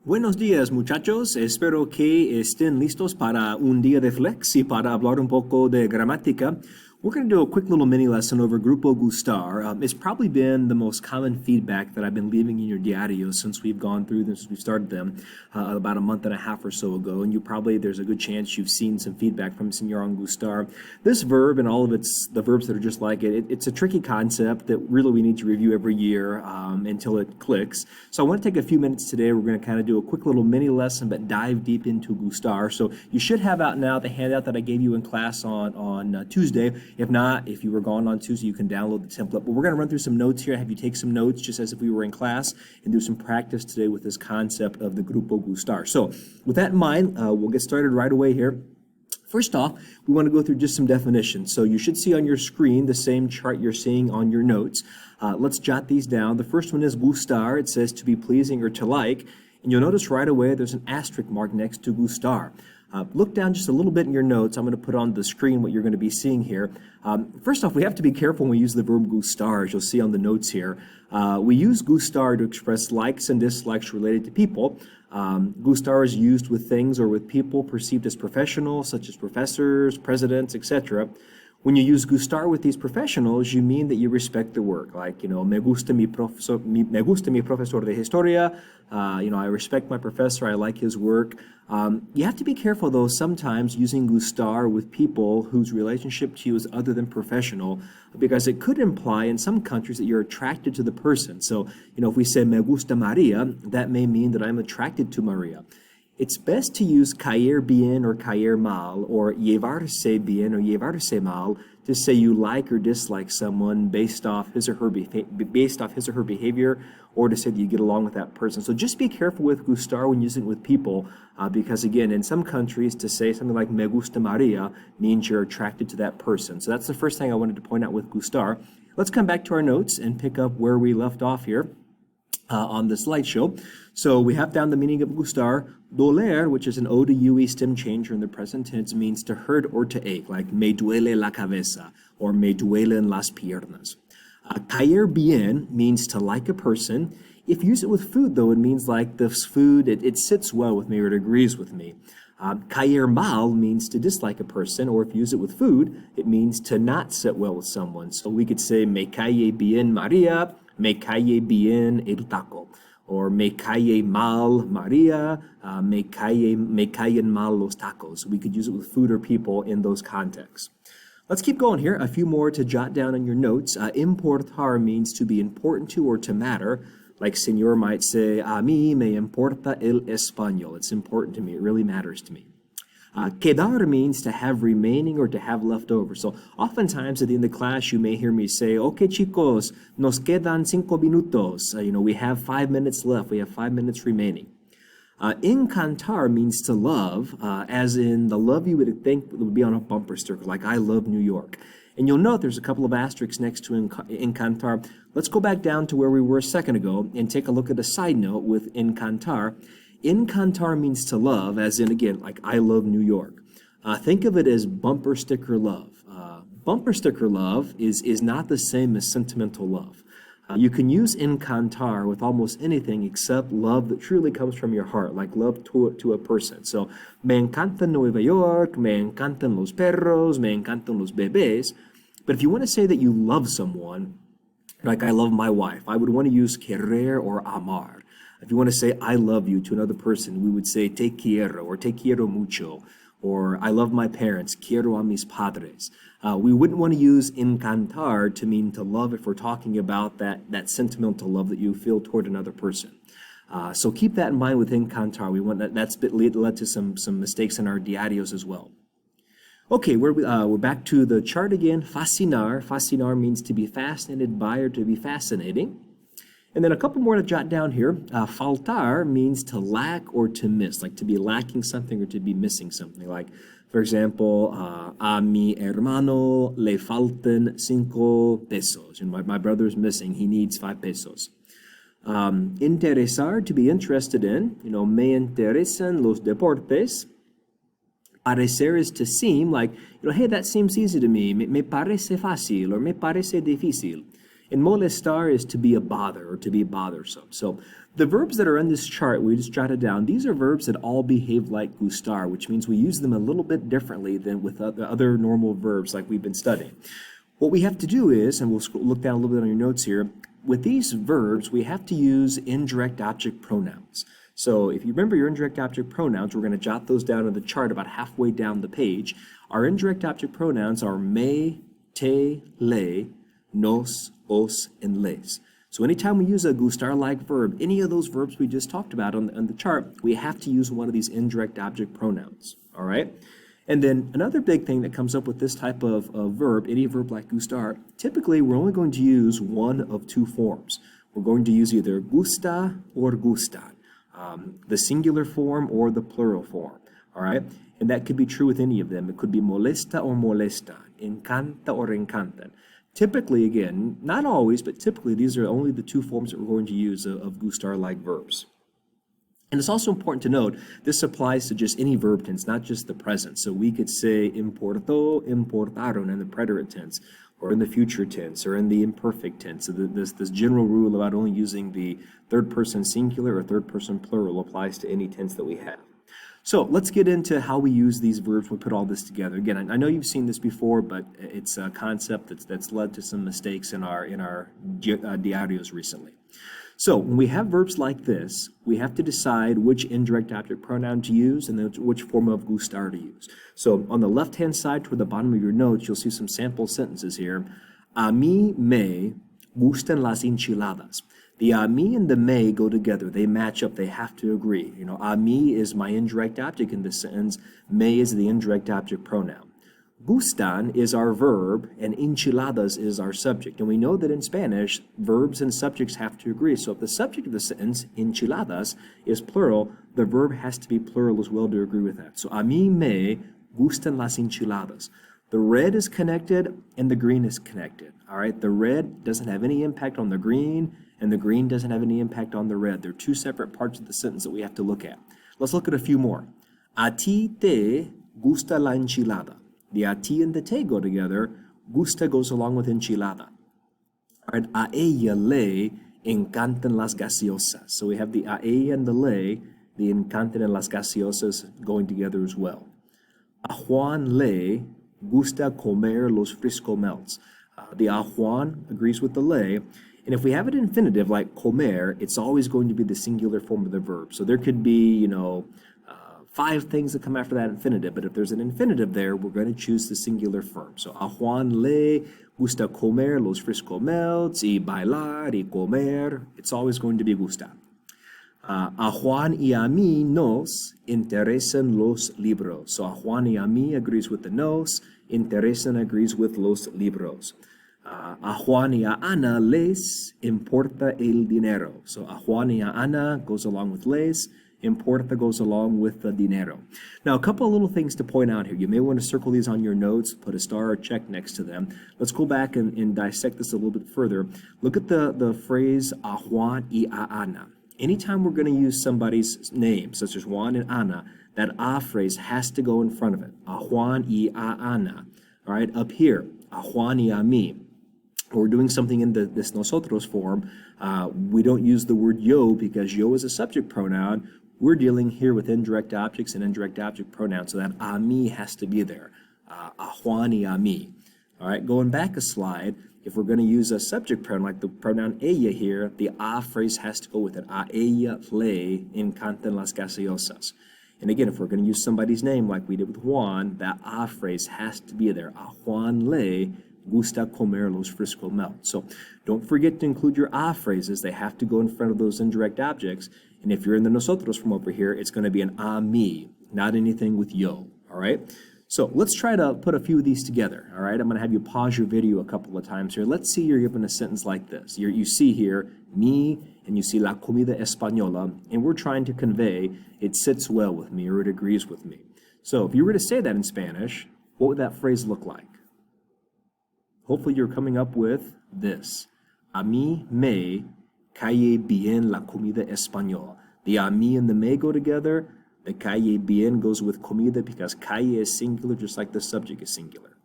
Buenos días, muchachos. Espero que estén listos para un día de flex y para hablar un poco de gramática. We're going to do a quick little mini lesson over Grupo Gustar. It's probably been the most common feedback that I've been leaving in your diarios since we've gone through them, since we started them about a month and a half or so ago. And there's a good chance you've seen some feedback from Senor on Gustar. This verb and all of the verbs that are just like it's a tricky concept that really we need to review every year until it clicks. So I want to take a few minutes today. We're going to kind of do a quick little mini lesson, but dive deep into Gustar. So you should have out now the handout that I gave you in class on Tuesday. If not, if you were gone on Tuesday, you can download the template. But we're going to run through some notes here, have you take some notes just as if we were in class, and do some practice today with this concept of the Grupo Gustar. So with that in mind, we'll get started right away here. First off, we want to go through just some definitions. So you should see on your screen the same chart you're seeing on your notes. Let's jot these down. The first one is gustar. It says to be pleasing or to like. And you'll notice right away there's an asterisk mark next to gustar. Look down just a little bit in your notes. I'm going to put on the screen what you're going to be seeing here. First off, we have to be careful when we use the verb gustar, as you'll see on the notes here. We use gustar to express likes and dislikes related to people. Gustar is used with things or with people perceived as professional, such as professors, presidents, etc. When you use gustar with these professionals, you mean that you respect their work. Like, me gusta mi profesor de historia. I respect my professor. I like his work. You have to be careful, though, sometimes using gustar with people whose relationship to you is other than professional, because it could imply in some countries that you're attracted to the person. So, if we say me gusta Maria, that may mean that I'm attracted to Maria. It's best to use caer bien or caer mal, or llevarse bien or llevarse mal, to say you like or dislike someone based off his or her behavior, or to say that you get along with that person. So just be careful with gustar when using it with people, because again, in some countries, to say something like me gusta Maria means you're attracted to that person. So that's the first thing I wanted to point out with gustar. Let's come back to our notes and pick up where we left off here. On the slideshow. So we have down the meaning of gustar. Doler, which is an O to UE stem changer in the present tense, means to hurt or to ache, like me duele la cabeza or me duelen las piernas. Caer bien means to like a person. If you use it with food, though, it means like this food, it sits well with me or it agrees with me. Caer mal means to dislike a person, or if you use it with food, it means to not sit well with someone. So we could say me cae bien Maria, me cae bien el taco, or me cae mal Maria, me caen mal los tacos. We could use it with food or people in those contexts. Let's keep going here. A few more to jot down on your notes. Importar means to be important to or to matter. Like Senor might say, a mí me importa el español. It's important to me. It really matters to me. Quedar means to have remaining or to have left over. So oftentimes at the end of the class, you may hear me say, okay, chicos, nos quedan 5 minutos. We have 5 minutes left. We have 5 minutes remaining. Encantar means to love, as in the love you would think would be on a bumper sticker, like I love New York. And you'll note there's a couple of asterisks next to encantar. Let's go back down to where we were a second ago and take a look at a side note with encantar. Encantar means to love, as in, again, like I love New York. Think of it as bumper sticker love. Bumper sticker love is not the same as sentimental love. You can use encantar with almost anything except love that truly comes from your heart, like love to a person. So, me encanta Nueva York, me encantan los perros, me encantan los bebés. But if you want to say that you love someone, like I love my wife, I would want to use querer or amar. If you want to say I love you to another person, we would say te quiero or te quiero mucho, or I love my parents, quiero a mis padres. We wouldn't want to use encantar to mean to love if we're talking about that sentimental love that you feel toward another person. So keep that in mind with encantar. We want that's led to some mistakes in our diarios as well. Okay, we're back to the chart again. Fascinar. Fascinar means to be fascinated by or to be fascinating. And then a couple more to jot down here. Faltar means to lack or to miss, like to be lacking something or to be missing something. Like, for example, a mi hermano le faltan 5 pesos. My brother's missing. He needs 5 pesos. Interesar, to be interested in. Me interesan los deportes. Parecer is to seem, like, hey, that seems easy to me. Me parece fácil or me parece difícil. And molestar is to be a bother or to be bothersome. So the verbs that are in this chart, we just jotted down, these are verbs that all behave like Gustar, which means we use them a little bit differently than with the other normal verbs like we've been studying. What we have to do is, and we'll look down a little bit on your notes here, with these verbs, we have to use indirect object pronouns. So if you remember your indirect object pronouns, we're going to jot those down in the chart about halfway down the page. Our indirect object pronouns are me, te, le, nos, os, and les. So anytime we use a Gustar-like verb, any of those verbs we just talked about on the chart, we have to use one of these indirect object pronouns, all right? And then another big thing that comes up with this type of verb, any verb like Gustar, typically we're only going to use one of two forms. We're going to use either gusta or gustan, the singular form or the plural form, all right? And that could be true with any of them. It could be molesta or molestan, encanta or encantan. Typically, again, not always, but typically these are only the two forms that we're going to use of Gustar-like verbs. And it's also important to note, this applies to just any verb tense, not just the present. So we could say importó, importaron in the preterite tense, or in the future tense, or in the imperfect tense. So this general rule about only using the third person singular or third person plural applies to any tense that we have. So let's get into how we use these verbs when we put all this together. Again, I know you've seen this before, but it's a concept that's led to some mistakes in our diarios recently. So when we have verbs like this, we have to decide which indirect object pronoun to use and then which form of Gustar to use. So on the left-hand side toward the bottom of your notes, you'll see some sample sentences here. A mí me gustan las enchiladas. The a mí and the me go together. They match up. They have to agree. You know, a mí is my indirect object in this sentence. Me is the indirect object pronoun. Gustan is our verb, and enchiladas is our subject. And we know that in Spanish, verbs and subjects have to agree. So if the subject of the sentence, enchiladas, is plural, the verb has to be plural as well to agree with that. So, a mí me gustan las enchiladas. The red is connected, and the green is connected. All right, the red doesn't have any impact on the green, and the green doesn't have any impact on the red. They're two separate parts of the sentence that we have to look at. Let's look at a few more. A ti te gusta la enchilada. The a ti and the te go together. Gusta goes along with enchilada. All right, a ella le encantan las gaseosas. So we have the a ella and the le, the encantan and las gaseosas going together as well. A Juan le gusta comer los frisco melts. The a Juan agrees with the le. And if we have an infinitive like comer, it's always going to be the singular form of the verb. So there could be, 5 things that come after that infinitive, but if there's an infinitive there, we're going to choose the singular form. So, a Juan le gusta comer los frisco melts, y bailar, y comer. It's always going to be gusta. A Juan y a mí nos interesan los libros. So, a Juan y a mí agrees with the nos, interesan agrees with los libros. A Juan y a Ana les importa el dinero. So, a Juan y a Ana goes along with les. Importa goes along with the dinero. Now, a couple of little things to point out here. You may want to circle these on your notes, put a star or check next to them. Let's go back and dissect this a little bit further. Look at the phrase a Juan y a Ana. Anytime we're going to use somebody's name, such as Juan and Ana, that a phrase has to go in front of it. A Juan y a Ana. All right, up here, a Juan y a mí. We're doing something in this nosotros form. We don't use the word yo because yo is a subject pronoun. We're dealing here with indirect objects and indirect object pronouns, so that a mí has to be there. A Juan y a mí. All right, going back a slide, if we're going to use a subject pronoun like the pronoun ella here, the a phrase has to go with it. A ella le encantan las gaseosas. And again, if we're going to use somebody's name like we did with Juan, that a phrase has to be there. A Juan le gusta comer los frisco melts. So don't forget to include your a phrases. They have to go in front of those indirect objects. And if you're in the nosotros from over here, it's going to be an a mí, not anything with yo. All right? So let's try to put a few of these together. All right? I'm going to have you pause your video a couple of times here. Let's see you're given a sentence like this. You see here, me, and you see la comida española, and we're trying to convey it sits well with me or it agrees with me. So if you were to say that in Spanish, what would that phrase look like? Hopefully you're coming up with this. A mí me cae bien la comida española. The a mí and the me go together. The cae bien goes with comida because cae is singular just like the subject is singular.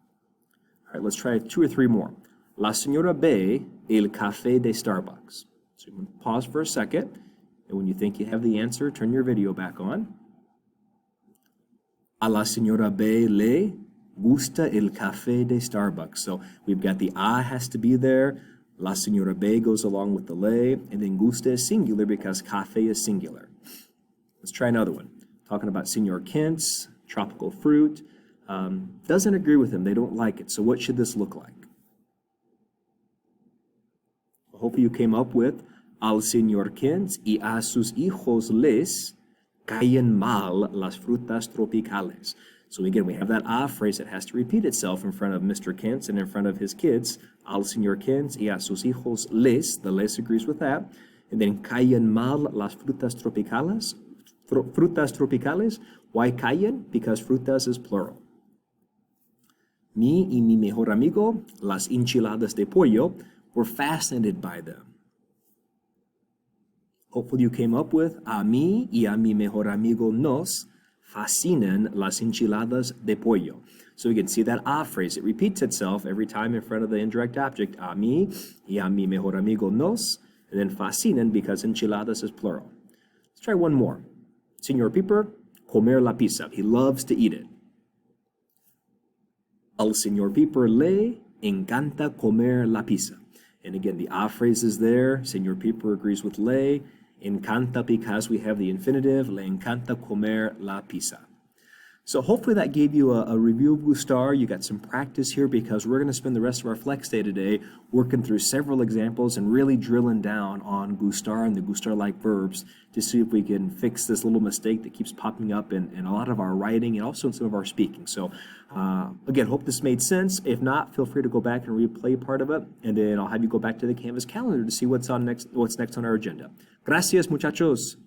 All right, let's try 2 or 3 more. La señora ve el café de Starbucks. So you can pause for a second, and when you think you have the answer, turn your video back on. A la señora B le gusta el café de Starbucks. So we've got the a has to be there. La señora B goes along with the le, and then gusta is singular because café is singular. Let's try another one. Talking about Senor Kent's tropical fruit. Doesn't agree with them. They don't like it. So what should this look like? Hopefully you came up with al señor Kent y a sus hijos les caen mal las frutas tropicales. So again, we have that a phrase that has to repeat itself in front of Mr. Kent and in front of his kids. Al señor Kent y a sus hijos les, the les agrees with that. And then caen mal las frutas tropicales. Frutas tropicales. Why caen? Because frutas is plural. Me y mi mejor amigo, las enchiladas de pollo, were fascinated by them. Hopefully you came up with a mí y a mi mejor amigo nos fascinan las enchiladas de pollo. So we can see that a phrase. It repeats itself every time in front of the indirect object. A mí y a mi mejor amigo nos. And then fascinan because enchiladas is plural. Let's try one more. Señor Piper, comer la pizza. He loves to eat it. Al señor Piper le encanta comer la pizza. And again, the a phrase is there. Señor Piper agrees with le. Encanta because we have the infinitive. Le encanta comer la pizza. So hopefully that gave you a review of Gustar. You got some practice here because we're going to spend the rest of our Flex Day today working through several examples and really drilling down on Gustar and the Gustar-like verbs to see if we can fix this little mistake that keeps popping up in a lot of our writing and also in some of our speaking. So again, hope this made sense. If not, feel free to go back and replay part of it, and then I'll have you go back to the Canvas calendar to see what's next on our agenda. Gracias, muchachos.